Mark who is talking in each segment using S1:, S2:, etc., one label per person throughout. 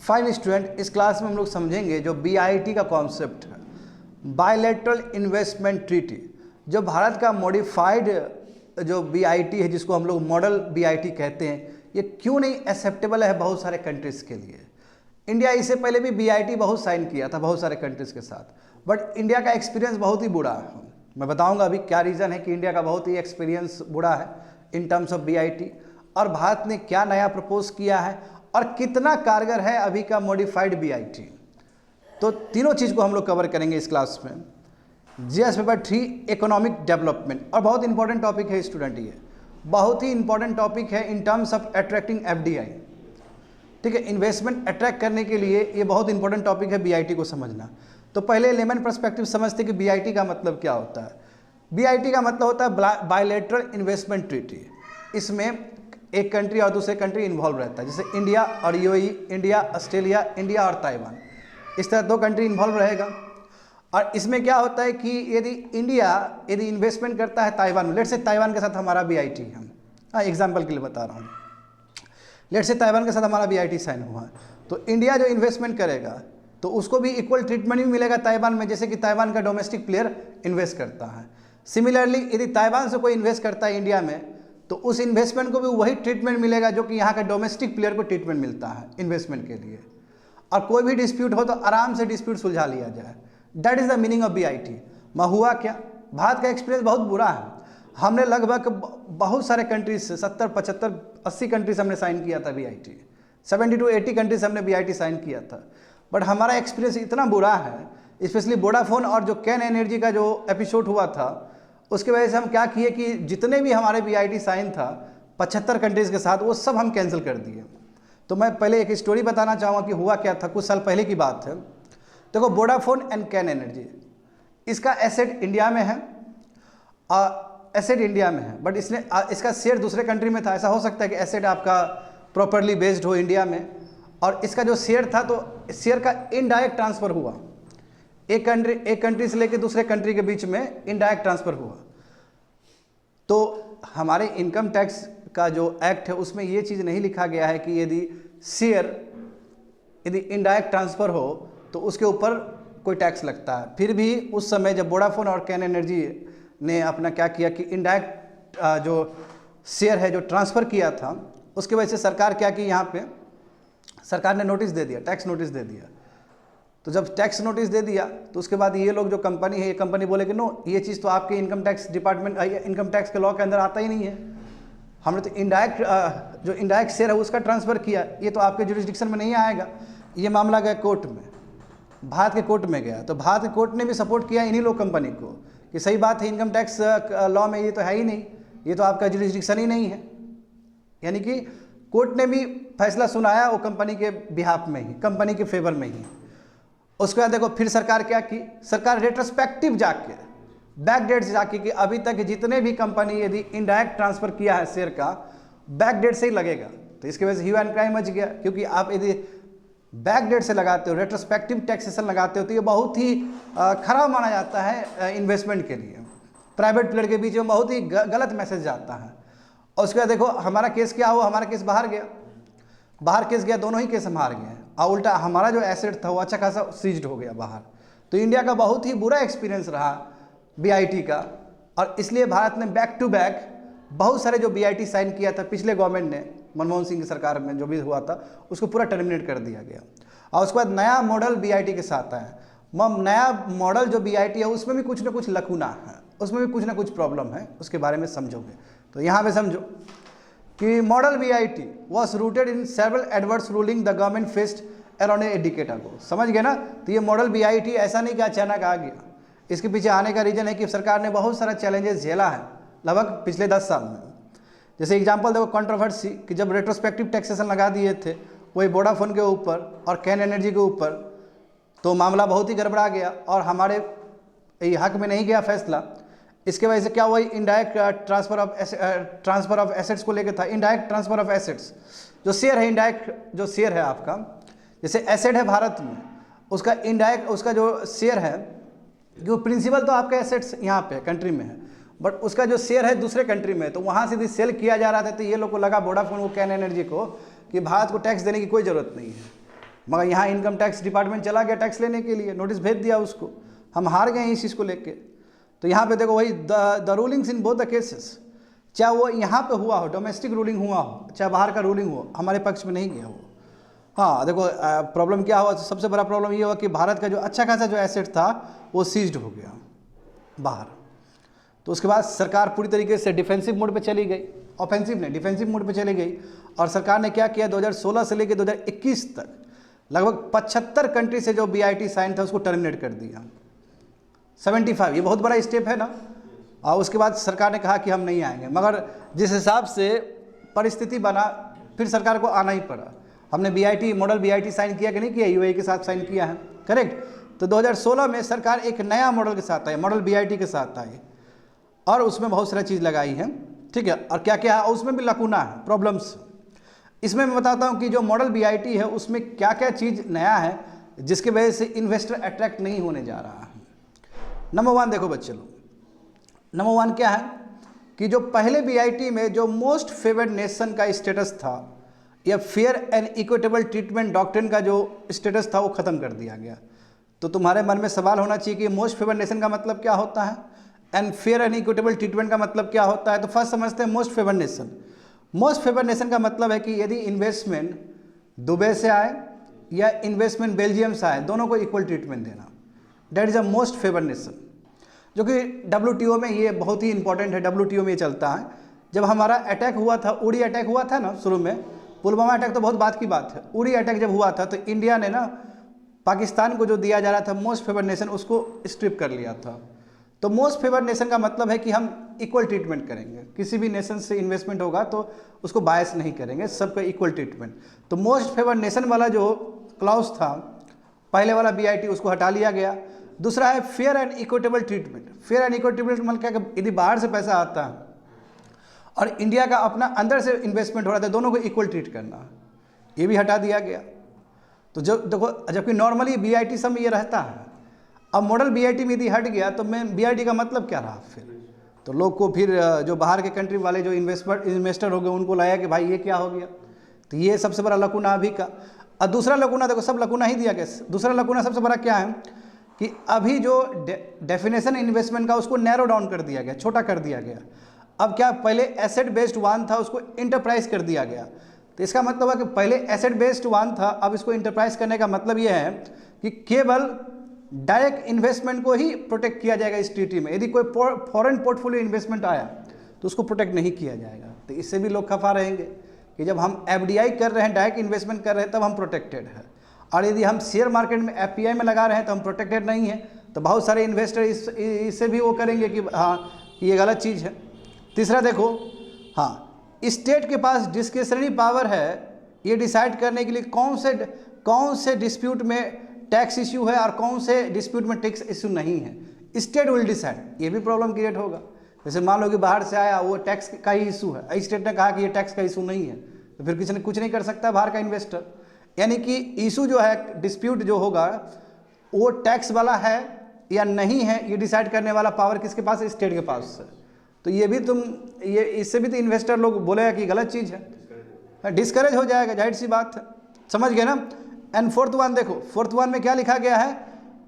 S1: Fine student, इस class में हम लोग समझेंगे जो BIT का कॉन्सेप्ट है, बायलैटरल इन्वेस्टमेंट ट्रीटी। जो भारत का मॉडिफाइड जो BIT है, जिसको हम लोग मॉडल BIT कहते हैं, ये क्यों नहीं एक्सेप्टेबल है बहुत सारे कंट्रीज़ के लिए। इंडिया इससे पहले भी BIT बहुत साइन किया था बहुत सारे कंट्रीज़ के साथ, बट इंडिया का एक्सपीरियंस बहुत ही बुरा है। मैं बताऊंगा अभी क्या रीज़न है कि इंडिया का बहुत ही एक्सपीरियंस बुरा है इन टर्म्स ऑफ BIT, और भारत ने क्या नया प्रपोज किया है और कितना कारगर है अभी का मॉडिफाइड BIT। तो तीनों चीज़ को हम लोग कवर करेंगे इस क्लास में। GS पेपर 3 इकोनॉमिक डेवलपमेंट, और बहुत इंपॉर्टेंट टॉपिक है स्टूडेंट, ये बहुत ही इंपॉर्टेंट टॉपिक है in terms of attracting FDI। ठीक है, इन्वेस्टमेंट अट्रैक्ट करने के लिए ये बहुत इंपॉर्टेंट टॉपिक है BIT को समझना। तो पहले लेमन पर्सपेक्टिव समझते कि BIT का मतलब क्या होता है। BIT का मतलब होता है बायलैटरल इन्वेस्टमेंट ट्रीटी। इसमें एक कंट्री और दूसरे कंट्री इन्वॉल्व रहता है, जैसे इंडिया और UAE, इंडिया ऑस्ट्रेलिया, इंडिया और ताइवान, इस तरह दो कंट्री इन्वॉल्व रहेगा। और इसमें क्या होता है कि यदि इंडिया इन्वेस्टमेंट करता है ताइवान में, लेट से ताइवान के साथ हमारा BIT है, हाँ एग्जाम्पल के लिए बता रहा हूँ, लेट से ताइवान के साथ हमारा BIT साइन हुआ है, तो इंडिया जो इन्वेस्टमेंट करेगा तो उसको भी इक्वल ट्रीटमेंट भी मिलेगा ताइवान में, जैसे कि ताइवान का डोमेस्टिक प्लेयर इन्वेस्ट करता है। सिमिलरली यदि ताइवान से कोई इन्वेस्ट करता है इंडिया में, तो उस इन्वेस्टमेंट को भी वही ट्रीटमेंट मिलेगा जो कि यहाँ का डोमेस्टिक प्लेयर को ट्रीटमेंट मिलता है इन्वेस्टमेंट के लिए। और कोई भी डिस्प्यूट हो तो आराम से डिस्प्यूट सुलझा लिया जाए। That is the meaning of BIT। मैं हुआ क्या, भारत का एक्सपीरियंस बहुत बुरा है। हमने लगभग बहुत सारे कंट्रीज से 70, 75, 80 कंट्रीज हमने साइन किया था BIT, 70 to 80 कंट्रीज हमने BIT साइन किया था, बट हमारा एक्सपीरियंस इतना बुरा है, स्पेशली वोडाफोन और जो कैन एनर्जी का जो एपिसोड हुआ था, उसकी वजह से हम क्या किए कि जितने भी हमारे BIT साइन था 75 कंट्रीज़ के साथ, वो सब हम कैंसिल कर दिए। तो मैं पहले एक स्टोरी बताना चाहूँगा कि हुआ क्या था, कुछ साल पहले की बात है। देखो, वोडाफोन एंड कैन एनर्जी, इसका एसेट इंडिया में है, बट इसका शेयर दूसरे कंट्री में था। ऐसा हो सकता है कि एसेट आपका प्रॉपरली बेस्ड हो इंडिया में, और इसका जो शेयर था तो शेयर का इनडायरेक्ट ट्रांसफ़र हुआ, एक कंट्री से लेकर दूसरे कंट्री के बीच में इनडायरेक्ट ट्रांसफ़र हुआ। तो हमारे इनकम टैक्स का जो एक्ट है उसमें ये चीज़ नहीं लिखा गया है कि यदि इनडायरेक्ट ट्रांसफ़र हो तो उसके ऊपर कोई टैक्स लगता है। फिर भी उस समय जब वोडाफोन और कैन एनर्जी ने अपना क्या किया कि इनडायरेक्ट जो शेयर है जो ट्रांसफ़र किया था, उसकी वजह से सरकार क्या की, यहाँ पे सरकार ने नोटिस दे दिया, टैक्स नोटिस दे दिया। तो जब टैक्स नोटिस दे दिया तो उसके बाद ये लोग जो कंपनी है, ये कंपनी बोले कि नो, ये चीज़ तो आपके income tax department, income tax के लॉ के अंदर आता ही नहीं है। हमने तो जो इनडायरेक्ट शेयर है उसका ट्रांसफ़र किया, ये तो आपके जुरिस्डिक्शन में नहीं आएगा। ये मामला गया कोर्ट में, भारत के कोर्ट में गया, तो भारत के कोर्ट ने भी सपोर्ट किया इन्हीं लोग कंपनी को कि सही बात है, इनकम टैक्स लॉ में ये तो है ही नहीं, ये तो आपका जुरिस्डिक्शन ही नहीं है। यानी कि कोर्ट ने भी फैसला सुनाया वो कंपनी के बिहाफ में ही, कंपनी के फेवर में ही। उसके बाद देखो फिर सरकार क्या की, सरकार रेट्रोस्पेक्टिव जाके, बैक डेट से जाके, कि अभी तक जितने भी कंपनी यदि इनडायरेक्ट ट्रांसफ़र किया है शेयर का, बैक डेट से ही लगेगा। तो इसकी वजह से ह्यू एंड क्राइम मच गया, क्योंकि आप यदि बैक डेट से लगाते हो, रेट्रोस्पेक्टिव टैक्सेशन लगाते हो, तो ये बहुत ही खराब माना जाता है इन्वेस्टमेंट के लिए। प्राइवेट प्लेयर के बीच में बहुत ही गलत मैसेज जाता है। और उसके बाद देखो हमारा केस क्या हुआ, हमारा केस बाहर गया, दोनों ही केस हम हार गए, और उल्टा हमारा जो एसेट था वो अच्छा खासा सीज्ड हो गया बाहर। तो इंडिया का बहुत ही बुरा एक्सपीरियंस रहा BIT का, और इसलिए भारत ने बैक टू बैक बहुत सारे जो BIT साइन किया था पिछले गवर्नमेंट ने, मनमोहन सिंह की सरकार में जो भी हुआ था, उसको पूरा टर्मिनेट कर दिया गया। और उसके बाद नया मॉडल BIT के साथ आया। नया मॉडल जो BIT है उसमें भी कुछ ना कुछ लकूना है, उसमें भी कुछ ना कुछ प्रॉब्लम है, उसके बारे में समझोगे। तो यहाँ पे समझो कि model BIT was rooted in several adverse ruling the government faced around a decade ago. समझ गए ना। तो ये मॉडल BIT ऐसा नहीं कि अचानक आ गया, इसके पीछे आने का रीज़न है कि सरकार ने बहुत सारा चैलेंजेस झेला है लगभग पिछले 10 साल में। जैसे एग्जांपल देखो, कंट्रोवर्सी कि जब रेट्रोस्पेक्टिव टैक्सेशन लगा दिए थे वही वोडाफोन के ऊपर और कैन एनर्जी के ऊपर, तो मामला बहुत ही गड़बड़ा गया और हमारे हक में नहीं गया फैसला। इसके वजह से क्या हुआ, इनडायरेक्ट ट्रांसफ़र ऑफ एसेट्स को लेकर था। इनडायरेक्ट ट्रांसफ़र ऑफ एसेट्स जो शेयर है, इनडायरेक्ट जो शेयर है आपका, जैसे एसेट है भारत में, उसका इनडायरेक्ट उसका जो शेयर है, जो प्रिंसिपल तो आपका एसेट्स यहाँ पे कंट्री में है, बट उसका जो शेयर है दूसरे कंट्री में, तो वहाँ से यदि सेल किया जा रहा था तो ये लोग को लगा, वोडाफोन को, कैन एनर्जी को, कि भारत को टैक्स देने की कोई ज़रूरत नहीं है। मगर यहाँ इनकम टैक्स डिपार्टमेंट चला गया टैक्स लेने के लिए, नोटिस भेज दिया उसको, हम हार गए इस चीज़ को लेके। तो यहाँ पे देखो वही the rulings in both the cases, चाहे वो यहाँ पे हुआ हो, डोमेस्टिक रूलिंग हुआ हो, चाहे बाहर का रूलिंग हो, हमारे पक्ष में नहीं गया वो। हाँ देखो प्रॉब्लम क्या हुआ, सबसे बड़ा प्रॉब्लम ये हुआ कि भारत का जो अच्छा खासा जो एसेट था वो सीज्ड हो गया बाहर। तो उसके बाद सरकार पूरी तरीके से डिफेंसिव मोड पे चली गई, ऑफेंसिव नहीं डिफेंसिव मोड पे चली गई। और सरकार ने क्या किया, 2016 से लेकर 2021 तक लगभग 75 कंट्री से जो BIT साइन था उसको टर्मिनेट कर दिया, 75। ये बहुत बड़ा स्टेप है ना। और उसके बाद सरकार ने कहा कि हम नहीं आएंगे, मगर जिस हिसाब से परिस्थिति बना फिर सरकार को आना ही पड़ा। हमने BIT मॉडल BIT साइन किया कि नहीं किया, UAE के साथ साइन किया है, करेक्ट। तो 2016 में सरकार एक नया मॉडल के साथ आई, मॉडल BIT के साथ आई, और उसमें बहुत सारी चीज़ लगाई है, ठीक है। और क्या क्या है उसमें भी लकूना है, प्रॉब्लम्स। इसमें मैं बताता हूँ कि जो मॉडल BIT है उसमें क्या क्या चीज़ नया है जिसकी वजह से इन्वेस्टर अट्रैक्ट नहीं होने जा रहा है। नंबर 1 देखो बच्चे लोग, नंबर 1 क्या है कि जो पहले BIT में जो मोस्ट फेवर्ड नेशन का स्टेटस था या fair and equitable treatment doctrine का जो स्टेटस था वो ख़त्म कर दिया गया। तो तुम्हारे मन में सवाल होना चाहिए कि मोस्ट फेवर्ड नेशन का मतलब क्या होता है and fair and equitable treatment का मतलब क्या होता है। तो फर्स्ट समझते हैं most favoured nation. Most favoured nation का मतलब है कि यदि इन्वेस्टमेंट दुबई से आए या इन्वेस्टमेंट बेल्जियम से आए, दोनों को इक्वल ट्रीटमेंट देना, that is a most favoured nation, जो कि WTO में ये बहुत ही इंपॉर्टेंट है। WTO में ये चलता है। जब हमारा अटैक हुआ था, उड़ी अटैक हुआ था ना शुरू में, पुलवामा अटैक तो बहुत बात की बात है, उड़ी अटैक जब हुआ था तो इंडिया ने ना पाकिस्तान को जो दिया जा रहा था मोस्ट फेवर्ड नेशन, उसको स्ट्रिप कर लिया था। तो मोस्ट फेवर्ड नेशन का मतलब है कि हम इक्वल ट्रीटमेंट करेंगे, किसी भी नेशन से इन्वेस्टमेंट होगा तो उसको बायस नहीं करेंगे, सबका इक्वल ट्रीटमेंट। तो मोस्ट फेवर्ड नेशन वाला जो क्लॉज था पहले वाला BIT, उसको हटा लिया गया। दूसरा है fair and equitable treatment. Fair and equitable मतलब क्या, यदि बाहर से पैसा आता है और इंडिया का अपना अंदर से इन्वेस्टमेंट हो रहा था, दोनों को इक्वल ट्रीट करना, ये भी हटा दिया गया। तो जब देखो, जबकि नॉर्मली BIT सब में ये रहता है, अब मॉडल BIT में यदि हट गया तो मैं BIT का मतलब क्या रहा फिर। तो लोग को फिर जो बाहर के कंट्री वाले जो इन्वेस्टर हो गए उनको लाया कि भाई ये क्या हो गया। तो ये सबसे बड़ा लकूना अभी का। और दूसरा लकूना देखो, सब लकूना ही दिया गया, दूसरा लकूना सबसे बड़ा क्या है कि अभी जो डेफिनेशन इन्वेस्टमेंट का उसको नैरो डाउन कर दिया गया, छोटा कर दिया गया। अब क्या, पहले एसेट बेस्ड वन था, उसको इंटरप्राइज कर दिया गया। तो इसका मतलब है कि पहले एसेट बेस्ड वन था, अब इसको इंटरप्राइज करने का मतलब ये है कि केवल डायरेक्ट इन्वेस्टमेंट को ही प्रोटेक्ट किया जाएगा इस ट्रीटी में। यदि कोई फॉरेन पोर्टफोलियो इन्वेस्टमेंट आया तो उसको प्रोटेक्ट नहीं किया जाएगा। तो इससे भी लोग खफा रहेंगे कि जब हम FDI कर रहे हैं, डायरेक्ट इन्वेस्टमेंट कर रहे हैं, तब हम प्रोटेक्टेड है, और यदि हम शेयर मार्केट में FPI में लगा रहे हैं तो हम प्रोटेक्टेड नहीं है। तो बहुत सारे इन्वेस्टर इससे भी वो करेंगे कि हाँ ये गलत चीज़ है। तीसरा देखो, हाँ स्टेट के पास डिस्क्रिशनरी पावर है ये डिसाइड करने के लिए कौन से डिस्प्यूट में टैक्स इश्यू है और कौन से डिस्प्यूट में टैक्स इश्यू नहीं है। State will decide. ये भी प्रॉब्लम क्रिएट होगा। जैसे मान लो कि बाहर से आया, वो टैक्स का ही इशू है, स्टेट ने कहा कि ये टैक्स का इशू नहीं है, तो फिर किसी ने कुछ नहीं कर सकता बाहर का इन्वेस्टर। यानी कि इशू जो है, डिस्प्यूट जो होगा, वो टैक्स वाला है या नहीं है, ये डिसाइड करने वाला पावर किसके पास है, स्टेट के पास है। तो ये भी ये इससे भी तो इन्वेस्टर लोग बोलेगा कि गलत चीज़ है, डिस्करेज हो जाएगा, जाहिर सी बात है। समझ गए ना। एंड फोर्थ वन देखो, फोर्थ वन में क्या लिखा गया है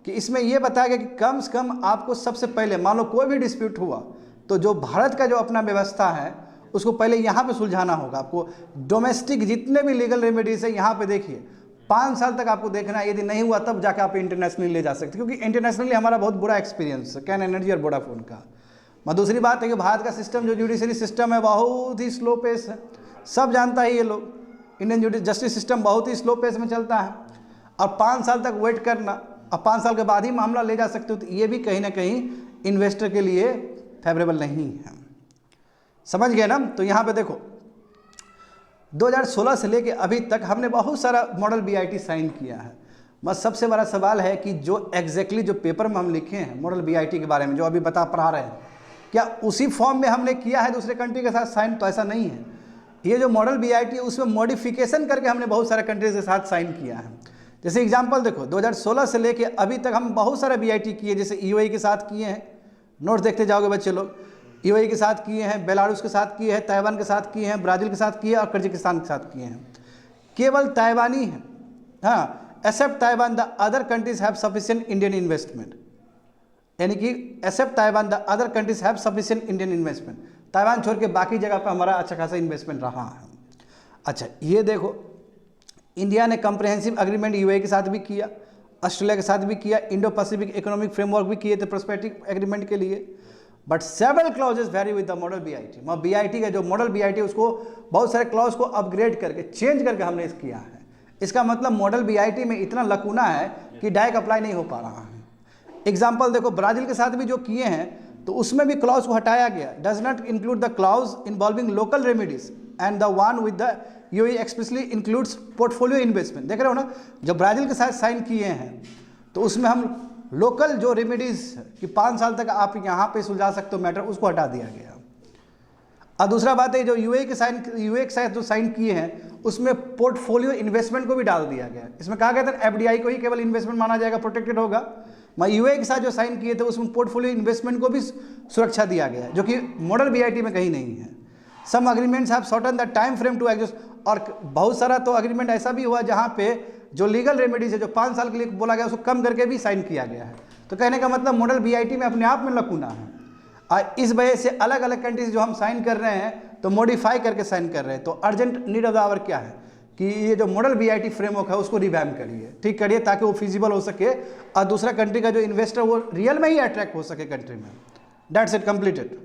S1: कि इसमें यह बताया गया कि कम से कम आपको सबसे पहले, मान लो कोई भी डिस्प्यूट हुआ तो जो भारत का जो अपना व्यवस्था है उसको पहले यहाँ पे सुलझाना होगा। आपको डोमेस्टिक जितने भी लीगल रेमेडीज है यहाँ पे देखिए 5 साल तक आपको देखना है, यदि नहीं हुआ तब जाकर आप इंटरनेशनली ले जा सकते, क्योंकि इंटरनेशनली हमारा बहुत बुरा एक्सपीरियंस है कैन एनर्जी और वोडाफोन का। मैं दूसरी बात है कि भारत का सिस्टम जो जुडिशरी सिस्टम है बहुत ही स्लो पेस है, सब जानता है ये लोग। इंडियन जस्टिस सिस्टम बहुत ही स्लो पेस में चलता है, और 5 साल तक वेट करना, और 5 साल के बाद ही मामला ले जा सकते हो, तो ये भी कहीं ना कहीं इन्वेस्टर के लिए फेवरेबल नहीं है। समझ गए ना। तो यहाँ पे देखो 2016 से लेके अभी तक हमने बहुत सारा मॉडल BIT साइन किया है। बस सबसे बड़ा सवाल है कि जो एग्जैक्टली जो पेपर में हम लिखे हैं मॉडल BIT के बारे में, जो अभी पढ़ा रहे हैं, क्या उसी फॉर्म में हमने किया है दूसरे कंट्री के साथ साइन? तो ऐसा नहीं है। ये जो मॉडल BIT है उसमें मॉडिफिकेशन करके हमने बहुत सारे कंट्रीज के साथ साइन किया है। जैसे एग्जांपल देखो 2016 से लेके अभी तक हम बहुत सारे BIT किए, जैसे UAE के साथ किए हैं, नोट देखते जाओगे बच्चे लोग, UAE के साथ किए हैं, बेलारूस के साथ किए हैं, ताइवान के साथ किए हैं, ब्राज़ील के साथ किए और कजाकिस्तान के साथ किए हैं। केवल ताइवानी है, हाँ except Taiwan the other countries have sufficient Indian investment, यानी कि except Taiwan the other countries have sufficient Indian investment, Taiwan छोड़ के बाकी जगह पर हमारा अच्छा खासा इन्वेस्टमेंट रहा है। अच्छा ये देखो, इंडिया ने कंप्रहेंसिव एग्रीमेंट यूएई के साथ भी किया, ऑस्ट्रेलिया के साथ भी किया, इंडो पैसिफिक इकोनॉमिक फ्रेमवर्क भी किए थे प्रोस्पेक्टिव एग्रीमेंट के लिए, but several clauses very with the model BIT. BIT का जो मॉडल बीआईटी उसको बहुत सारे क्लॉज को अपग्रेड करके चेंज करके हमने इस किया है। इसका मतलब मॉडल बीआईटी में इतना लकूना है कि डायरेक्ट अप्लाई नहीं हो पा रहा है। एग्जाम्पल देखो, ब्राज़ील के साथ भी जो किए हैं तो उसमें भी क्लॉज को हटाया गया, does not include the clause involving local remedies and the one with the UAE expressly includes portfolio investment. देख रहे हो ना, जब ब्राज़ील के साथ साइन किए हैं तो उसमें हम लोकल जो रेमेडीज कि 5 साल तक आप यहाँ पे सुलझा सकते हो मैटर, उसको हटा दिया गया। और दूसरा बात है, जो यूएई के साथ जो साइन किए हैं उसमें पोर्टफोलियो इन्वेस्टमेंट को भी डाल दिया गया। इसमें कहा गया था एफडीआई को ही केवल इन्वेस्टमेंट माना जाएगा, प्रोटेक्टेड होगा। यूएई के साथ जो साइन किए थे उसमें पोर्टफोलियो इन्वेस्टमेंट को भी सुरक्षा दिया गया, जो कि मॉडल बीआईटी में कहीं नहीं है। Some agreements have shorten the time frame to exist, और बहुत सारा तो अग्रीमेंट ऐसा भी हुआ जहाँ पे जो लीगल रेमेडीज है जो 5 साल के लिए बोला गया उसको कम करके भी साइन किया गया है। तो कहने का मतलब मॉडल बीआईटी में अपने आप में लकूना है, और इस वजह से अलग अलग कंट्रीज जो हम साइन कर रहे हैं तो मॉडिफाई करके साइन कर रहे हैं। तो urgent need of the hour क्या है कि ये जो मॉडल बीआईटी फ्रेमवर्क है उसको रिवैम्प करिए, ठीक करिए, ताकि वो फिजिबल हो सके और दूसरा कंट्री का जो इन्वेस्टर वो रियल में ही अट्रैक्ट हो सके कंट्री में। That's it, completed.